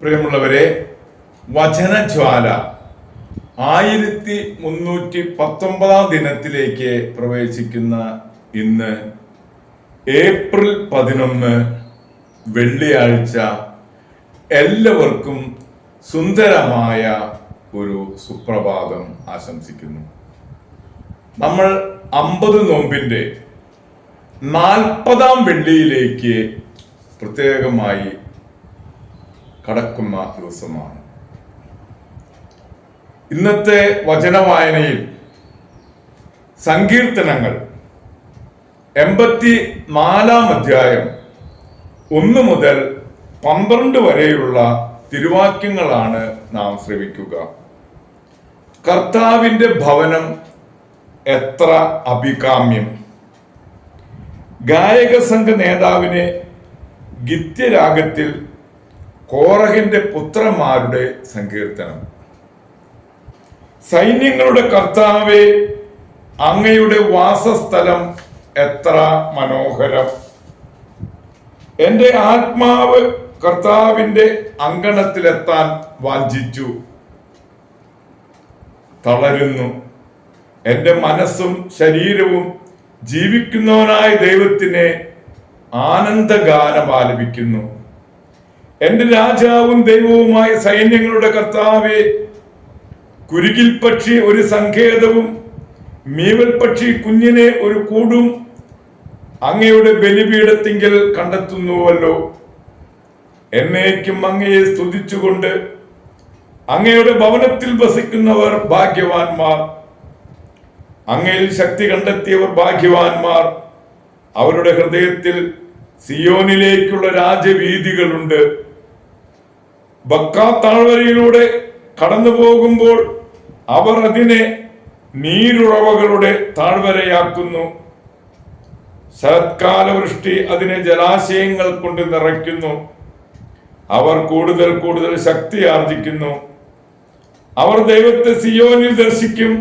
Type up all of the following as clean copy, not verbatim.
പ്രിയമുള്ളവരെ, വചനജ്വാല 1319 ദിനത്തിലേക്ക് പ്രവേശിക്കുന്ന ഇന്ന് ഏപ്രിൽ 11 വെള്ളിയാഴ്ച എല്ലാവർക്കും സുന്ദരമായ ഒരു സുപ്രഭാതം ആശംസിക്കുന്നു. നമ്മൾ 50 നോമ്പിന്റെ 40-ാം വെള്ളിയിലേക്ക് പ്രത്യേകമായി കടക്കുന്ന ദിവസമാണ്. ഇന്നത്തെ വചനവായനയിൽ സങ്കീർത്തനങ്ങൾ 84-ാം അധ്യായം 1 മുതൽ 12 വരെയുള്ള തിരുവാക്യങ്ങളാണ് നാം ശ്രവിക്കുക. കർത്താവിന്റെ ഭവനം എത്ര അഭികാമ്യം. ഗായക സംഘ നേതാവിനെ ഗിത്യരാഗത്തിൽ കോറഹിന്റെ പുത്രന്മാരുടെ സങ്കീർത്തനം. സൈന്യങ്ങളുടെ കർത്താവേ, അങ്ങയുടെ വാസസ്ഥലം എത്ര മനോഹരം. എന്റെ ആത്മാവ് കർത്താവിന്റെ അങ്കണത്തിലെത്താൻ വാഞ്ചിച്ചു. തളരുന്നു. എന്റെ മനസ്സും ശരീരവും ജീവിക്കുന്നവനായ ദൈവത്തിനെ ആനന്ദഗാനം ആലപിക്കുന്നു. എന്റെ രാജാവും ദൈവവുമായ സൈന്യങ്ങളുടെ കർത്താവേ, കുരുകിൽ പക്ഷി ഒരു സങ്കേതവും മീവൽ പക്ഷി കുഞ്ഞിനെ ഒരു കൂടും അങ്ങയുടെ ബലിപീഠത്തിങ്കൽ കണ്ടെത്തുന്നുവല്ലോ. എന്നേക്കും അങ്ങയെ സ്തുതിച്ചുകൊണ്ട് അങ്ങയുടെ ഭവനത്തിൽ വസിക്കുന്നവർ ഭാഗ്യവാന്മാർ. അങ്ങയിൽ ശക്തി കണ്ടെത്തിയവർ ഭാഗ്യവാന്മാർ. അവരുടെ ഹൃദയത്തിൽ സിയോനിലേക്കുള്ള രാജവീഥികളുണ്ട്. ബക്കാ താഴ്വരയിലൂടെ കടന്നു പോകുമ്പോൾ അവർ അതിനെ നീരുറവകളുടെ താഴ്വരയാക്കുന്നു. ശരത്കാല വൃഷ്ടി അതിനെ ജലാശയങ്ങൾ കൊണ്ട് നിറയ്ക്കുന്നു. അവർ കൂടുതൽ കൂടുതൽ ശക്തി ആർജിക്കുന്നു. അവർ ദൈവത്തെ സിയോനിൽ ദർശിക്കും.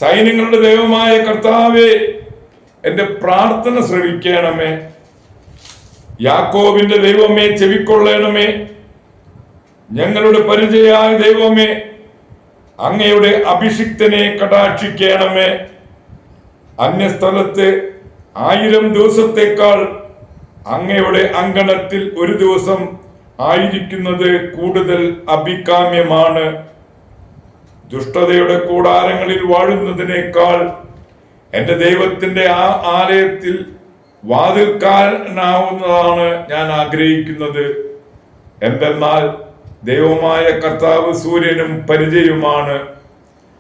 സൈന്യങ്ങളുടെ ദൈവമായ കർത്താവേ, എന്റെ പ്രാർത്ഥന ശ്രവിക്കണമേ. യാക്കോബിന്റെ ദൈവമേ, ചെവിക്കൊള്ളണമേ. ഞങ്ങളുടെ പരിചയായ ദൈവമേ, അങ്ങയുടെ അഭിഷിക്തനെ കടാക്ഷിക്കണമേ. അന്യസ്ഥലത്ത് 1000 ദിവസത്തേക്കാൾ അങ്ങയുടെ അങ്കണത്തിൽ ഒരു ദിവസം ആയിരിക്കുന്നത് കൂടുതൽ അഭികാമ്യമാണ്. ദുഷ്ടതയുടെ കൂടാരങ്ങളിൽ വാഴുന്നതിനേക്കാൾ എന്റെ ദൈവത്തിന്റെ ആ ആലയത്തിൽ വാതിൽക്കാരനാവുന്നതാണ് ഞാൻ ആഗ്രഹിക്കുന്നത്. എന്തെന്നാൽ ദൈവമായ കർത്താവ് സൂര്യനും പരിചയമാണ്.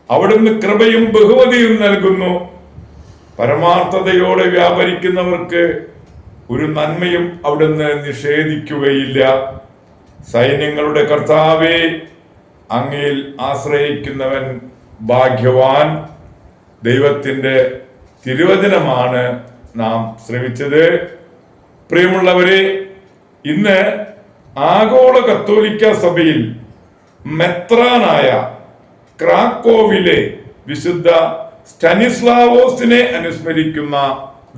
അവിടുന്ന് കൃപയും ബഹുമതിയും നൽകുന്നു. പരമാർത്ഥതയോടെ വ്യാപരിക്കുന്നവർക്ക് ഒരു നന്മയും അവിടുന്ന് നിഷേധിക്കുകയില്ല. സൈന്യങ്ങളുടെ കർത്താവേ, അങ്ങയിൽ ആശ്രയിക്കുന്നവൻ ഭാഗ്യവാൻ. ദൈവത്തിന്റെ തിരുവചനമാണ് നാം ശ്രവിച്ചത്. പ്രിയമുള്ളവരെ, ഇന്ന് ആഗോള കത്തോലിക്ക സഭയിൽ മെത്രാനായ ക്രാക്കോവിലെ വിശുദ്ധ സ്റ്റാനിസ്ലാവോസിനെ അനുസ്മരിക്കുന്ന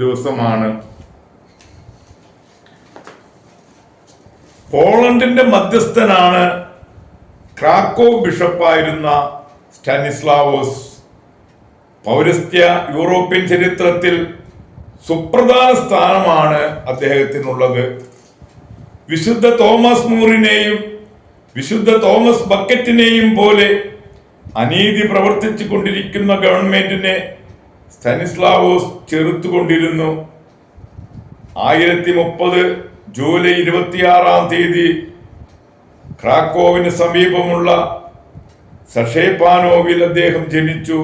ദിവസമാണ്. പോളണ്ടിന്റെ മധ്യസ്ഥനാണ് ക്രാക്കോ ബിഷപ്പായിരുന്ന സ്റ്റാനിസ്ലാവോസ്. പൗരസ്ത്യ യൂറോപ്യൻ ചരിത്രത്തിൽ സുപ്രധാന സ്ഥാനമാണ് അദ്ദേഹത്തിനുള്ളത്. വിശുദ്ധ തോമസ് മൂറിനെയും വിശുദ്ധ തോമസ് ബക്കറ്റിനെയും പോലെ അനീതി പ്രവർത്തിച്ചു കൊണ്ടിരിക്കുന്ന ഗവൺമെന്റിനെ സ്റ്റാനിസ്ലാവോസ് ചെറുത്തുകൊണ്ടിരുന്നു. 1030 ജൂലൈ 26-ാം തീയതി ക്രാക്കോവിന് സമീപമുള്ള സഷേപാനോവിൽ അദ്ദേഹം ജനിച്ചു.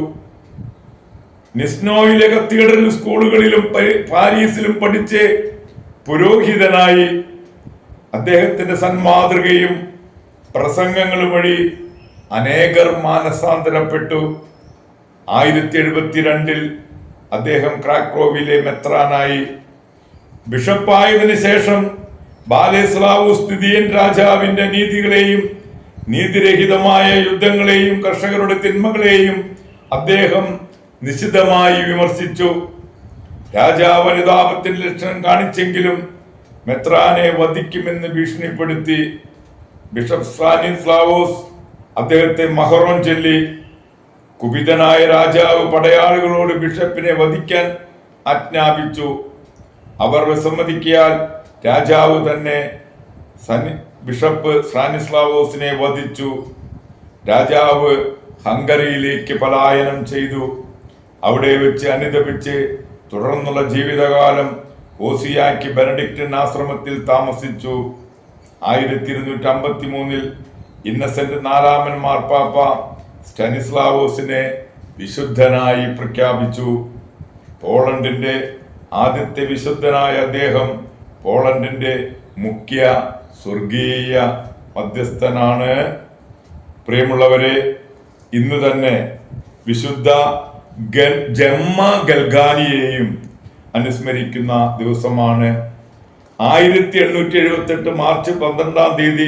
നിസ്നോയിലെ കത്തീഡ്രൽ സ്കൂളുകളിലും പാരീസിലും പഠിച്ച് പുരോഹിതനായി. അദ്ദേഹത്തിന്റെ സന്മാതൃകയും പ്രസംഗങ്ങളും വഴി അനേകർ മാനസാന്തരപ്പെട്ടു. 1072 അദ്ദേഹം ക്രാക്കോവിലെ മെത്രാനായി. ബിഷപ്പായതിനു ശേഷം ബാലേസ്ലാവൂസ് ദ്വിതീയൻ രാജാവിന്റെ നീതികളെയും നീതിരഹിതമായ യുദ്ധങ്ങളെയും കർഷകരുടെ തിന്മകളെയും അദ്ദേഹം നിശിതമായി വിമർശിച്ചു. രാജാവ് അനുതാപത്തിന്റെ ലക്ഷണം കാണിച്ചെങ്കിലും മെത്രാനെ വധിക്കുമെന്ന് ഭീഷണിപ്പെടുത്തി. ബിഷപ്പ് സ്റ്റാനിസ്ലാവോസ് അദ്ദേഹത്തെ മഹറോൻ ചൊല്ലി. കുപിതനായ രാജാവ് പടയാളികളോട് ബിഷപ്പിനെ വധിക്കാൻ ആജ്ഞാപിച്ചു. അവർ വിസമ്മതിക്കിയാൽ രാജാവ് തന്നെ ബിഷപ്പ് സ്റ്റാനിസ്ലാവോസിനെ വധിച്ചു. രാജാവ് ഹംഗറിയിലേക്ക് പലായനം ചെയ്തു. അവിടെ വെച്ച് അനുദപിച്ച് തുടർന്നുള്ള ജീവിതകാലം ഓസിയാക്കി ബെനഡിക്റ്റൻ ആശ്രമത്തിൽ താമസിച്ചു. 1253 ഇന്നസെന്റ് നാലാമൻ മാർപ്പാപ്പ സ്റ്റാനിസ്ലാവോസിനെ വിശുദ്ധനായി പ്രഖ്യാപിച്ചു. പോളണ്ടിന്റെ ആദ്യത്തെ വിശുദ്ധനായ അദ്ദേഹം പോളണ്ടിന്റെ മുഖ്യ സ്വർഗീയ മധ്യസ്ഥനാണ്. പ്രിയമുള്ളവരെ, ഇന്ന് തന്നെ വിശുദ്ധ ജമ്മ ഗൽഗാനിയെയും അനുസ്മരിക്കുന്ന ദിവസമാണ്. 1878 മാർച്ച് 12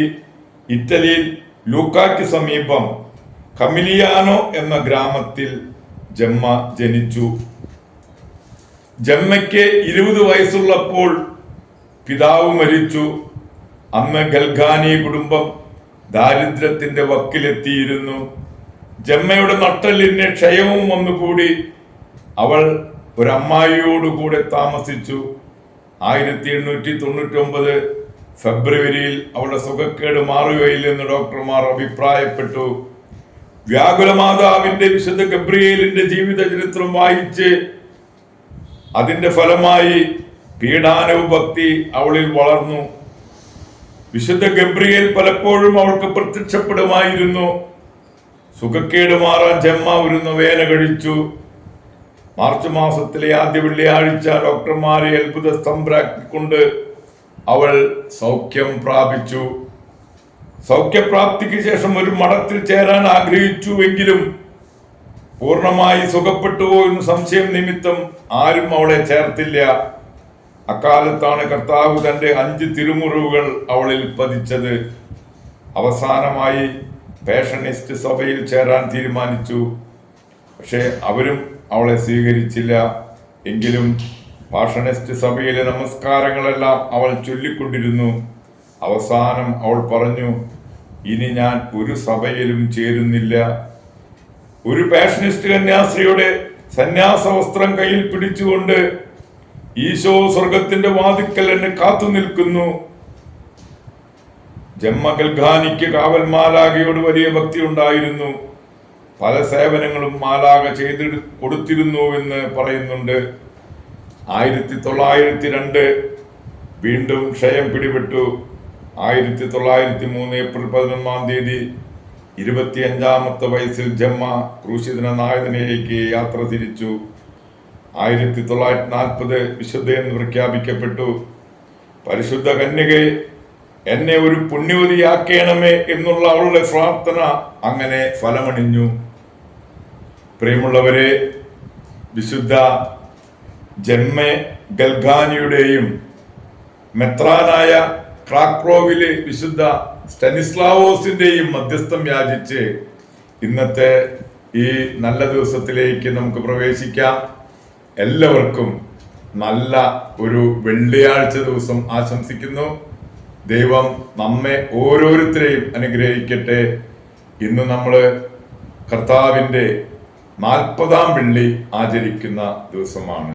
ഇറ്റലിയിൽ ലൂക്കായ്ക്ക് സമീപം കമിലിയാനോ എന്ന ഗ്രാമത്തിൽ ജമ്മ ജനിച്ചു. ജമ്മയ്ക്ക് 20 വയസ്സുള്ളപ്പോൾ പിതാവ് മരിച്ചു. അന്ന് ഗൽഗാനി കുടുംബം ദാരിദ്ര്യത്തിന്റെ വക്കിലെത്തിയിരുന്നു. ജമ്മയുടെ നട്ടെല്ലിന് ക്ഷയവും വന്നുകൂടി. അവൾ ഒരമ്മായിയോടുകൂടെ താമസിച്ചു. 1899 ഫെബ്രുവരിയിൽ അവളുടെ സുഖക്കേട് മാറുകയില്ലെന്ന് ഡോക്ടർമാർ അഭിപ്രായപ്പെട്ടു. വ്യാകുലമാതാവിന്റെ വിശുദ്ധ ഗബ്രിയേലിന്റെ ജീവിത ചരിത്രം വായിച്ച് അതിന്റെ ഫലമായി പീഡാനുഭക്തി അവളിൽ വളർന്നു. വിശുദ്ധ ഗബ്രിയേൽ പലപ്പോഴും അവൾക്ക് പ്രത്യക്ഷപ്പെടുമായിരുന്നു. സുഖക്കേട് മാറാൻ ജമ്മ ഒരു നൊവേന കഴിച്ചു. മാർച്ച് മാസത്തിലെ ആദ്യ വെള്ളിയാഴ്ച ഡോക്ടർമാരെ അത്ഭുത സ്തംഭരാക്കിക്കൊണ്ട് അവൾ സൗഖ്യം പ്രാപിച്ചു. സൗഖ്യപ്രാപ്തിക്ക് ശേഷം ഒരു മഠത്തിൽ ചേരാൻ ആഗ്രഹിച്ചുവെങ്കിലും പൂർണ്ണമായി സുഖപ്പെട്ടുവോ എന്ന് സംശയം നിമിത്തം ആരും അവളെ ചേർത്തില്ല. അക്കാലത്താണ് കർത്താവ് തന്റെ 5 തിരുമുറിവുകൾ അവളിൽ പതിച്ചത്. അവസാനമായി പാഷനിസ്റ്റ് സഭയിൽ ചേരാൻ തീരുമാനിച്ചു. പക്ഷെ അവരും അവളെ സ്വീകരിച്ചില്ല. എങ്കിലും പാഷനിസ്റ്റ് സഭയിലെ നമസ്കാരങ്ങളെല്ലാം അവൾ ചൊല്ലിക്കൊണ്ടിരുന്നു. അവസാനം അവൾ പറഞ്ഞു, ഇനി ഞാൻ ഒരു സഭയിലും ചേരുന്നില്ല. ഒരു പാഷനിസ്റ്റ് കന്യാസ്ത്രീയുടെ സന്യാസ വസ്ത്രം കയ്യിൽ പിടിച്ചുകൊണ്ട്, ഈശോ സ്വർഗത്തിന്റെ വാതിക്കൽ എന്നെ കാത്തു നിൽക്കുന്നു. ജമ്മ ഗൽഗാനിക്ക് കാവൽ മാലാഖയോട് വലിയ ഭക്തി ഉണ്ടായിരുന്നു. പല സേവനങ്ങളും മാലാഖ ചെയ്ത് കൊടുത്തിരുന്നുവെന്ന് പറയുന്നുണ്ട്. 1902 വീണ്ടും ക്ഷയം പിടിപെട്ടു. 1903 ഏപ്രിൽ 11 25-ാമത്തെ വയസ്സിൽ ജമ്മ ക്രൂശിതന നായകനിലേക്ക് യാത്ര തിരിച്ചു. 1940 വിശുദ്ധയെന്ന് പ്രഖ്യാപിക്കപ്പെട്ടു. പരിശുദ്ധ കന്യകെ, എന്നെ ഒരു പുണ്യവതിയാക്കണമേ എന്നുള്ള അവളുടെ പ്രാർത്ഥന അങ്ങനെ ഫലമണിഞ്ഞു. പ്രിയമുള്ളവരെ, വിശുദ്ധ ജമ്മ ഗൽഗാനിയുടെയും മെത്രാനായ ക്രാക്രോവിലെ വിശുദ്ധ സ്റ്റാനിസ്ലാവോസിന്റെയും മധ്യസ്ഥം യാചിച്ച് ഇന്നത്തെ ഈ നല്ല ദിവസത്തിലേക്ക് നമുക്ക് പ്രവേശിക്കാം. എല്ലാവർക്കും നല്ല ഒരു വെള്ളിയാഴ്ച ദിവസം ആശംസിക്കുന്നു. ദൈവം നമ്മെ ഓരോരുത്തരെയും അനുഗ്രഹിക്കട്ടെ. ഇന്ന് നമ്മൾ കർത്താവിൻ്റെ 40-ാം വെള്ളി ആചരിക്കുന്ന ദിവസമാണ്.